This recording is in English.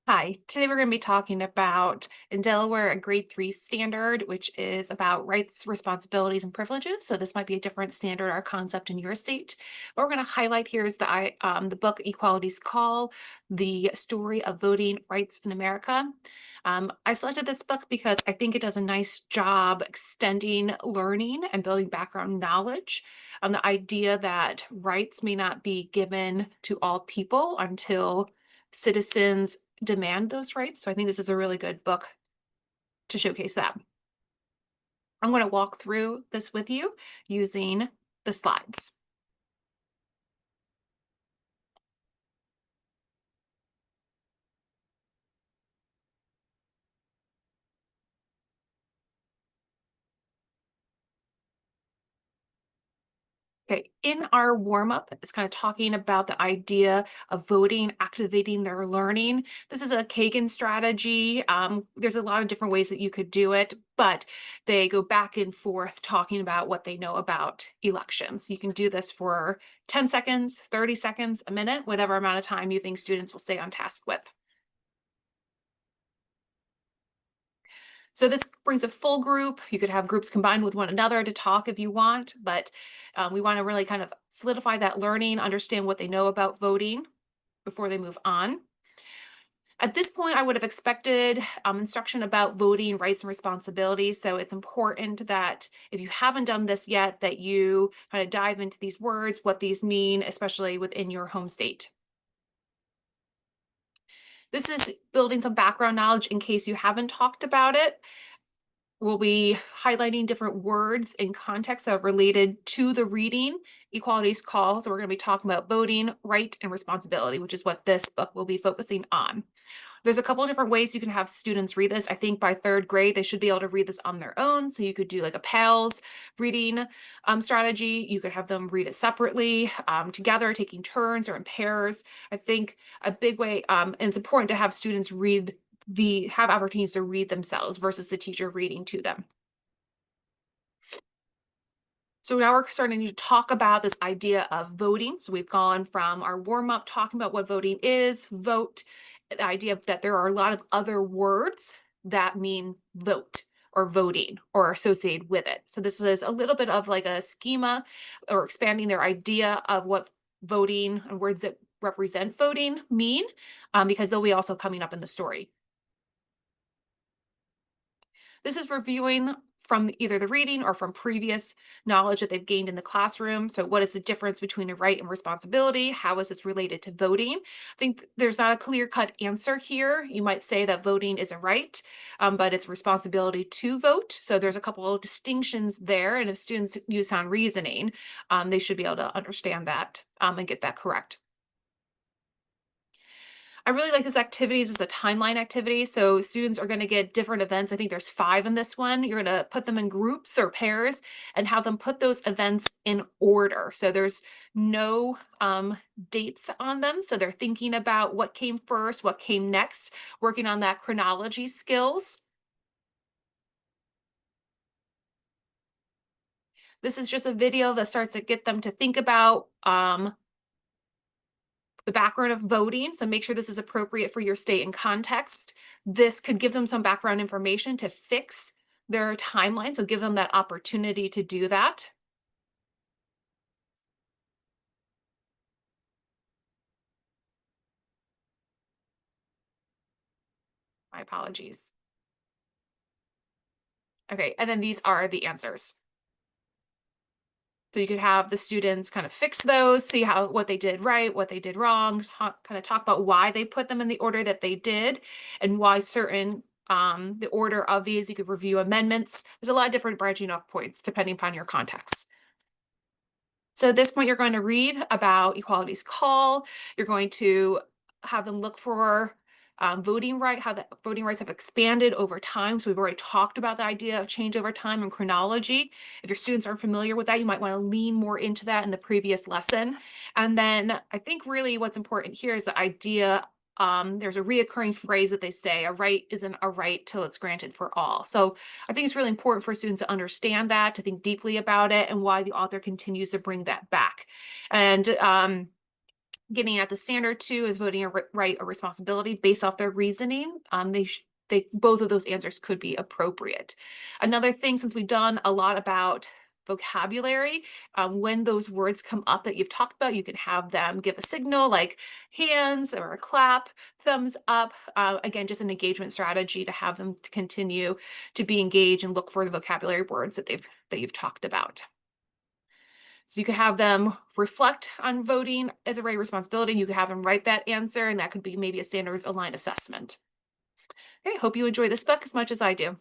Hi, today we're going to be talking about in Delaware a grade 3 standard, which is about rights, responsibilities, and privileges. So this might be a different standard or concept in your state. What we're going to highlight here is the book Equality's Call, the story of voting rights in America. I selected this book because I think it does a nice job extending learning and building background knowledge on the idea that rights may not be given to all people until citizens demand those rights. So I think this is a really good book to showcase that. I'm going to walk through this with you using the slides. Okay, in our warm up, it's kind of talking about the idea of voting, activating their learning. This is a Kagan strategy. There's a lot of different ways that you could do it, but they go back and forth talking about what they know about elections. You can do this for 10 seconds, 30 seconds, a minute, whatever amount of time you think students will stay on task with. So this brings a full group. You could have groups combined with one another to talk if you want, but we want to really kind of solidify that learning, understand what they know about voting before they move on. At this point, I would have expected instruction about voting rights and responsibilities. So it's important that if you haven't done this yet, that you kind of dive into these words, what these mean, especially within your home state. This is building some background knowledge in case you haven't talked about it. We'll be highlighting different words and contexts that are related to the reading Equality's Call. So we're going to be talking about voting, right, and responsibility, which is what this book will be focusing on. There's a couple of different ways you can have students read this. I think by third grade, they should be able to read this on their own. So you could do like a PALS reading strategy. You could have them read it separately, together, taking turns or in pairs. I think a big way, and it's important to have students have opportunities to read themselves versus the teacher reading to them. So now we're starting to talk about this idea of voting. So we've gone from our warm up talking about what voting is, vote, the idea that there are a lot of other words that mean vote or voting or associated with it. So this is a little bit of like a schema or expanding their idea of what voting and words that represent voting mean, because they'll be also coming up in the story. This is reviewing from either the reading or from previous knowledge that they've gained in the classroom. So what is the difference between a right and responsibility? How is this related to voting? I think there's not a clear-cut answer here. You might say that voting is a right, but it's responsibility to vote. So there's a couple of distinctions there. And if students use sound reasoning, they should be able to understand that and get that correct. I really like this activities as a timeline activity. So students are going to get different events. I think there's 5 in this one. You're going to put them in groups or pairs and have them put those events in order. So there's no dates on them. So they're thinking about what came first, what came next, working on that chronology skills. This is just a video that starts to get them to think about the background of voting. So make sure this is appropriate for your state and context. This could give them some background information to fix their timeline. So give them that opportunity to do that. My apologies. Okay, and then these are the answers. So you could have the students kind of fix those, see what they did right, what they did wrong, kind of talk about why they put them in the order that they did and why certain the order of these. You could review amendments. There's a lot of different branching off points depending upon your context. So at this point, you're going to read about Equality's Call. You're going to have them look for voting right, how the voting rights have expanded over time. So we've already talked about the idea of change over time and chronology. If your students aren't familiar with that, you might want to lean more into that in the previous lesson. And then I think really what's important here is the idea there's a reoccurring phrase that they say, a right isn't a right till it's granted for all. So I think it's really important for students to understand that, to think deeply about it, and why the author continues to bring that back. And Getting at the standard too is voting a right or responsibility based off their reasoning. They both of those answers could be appropriate. Another thing, since we've done a lot about vocabulary, when those words come up that you've talked about, you can have them give a signal like hands or a clap, thumbs up. Again, just an engagement strategy to have them to continue to be engaged and look for the vocabulary words that you've talked about. So you could have them reflect on voting as a right responsibility. You could have them write that answer, and that could be maybe a standards aligned assessment. Okay, hope you enjoy this book as much as I do.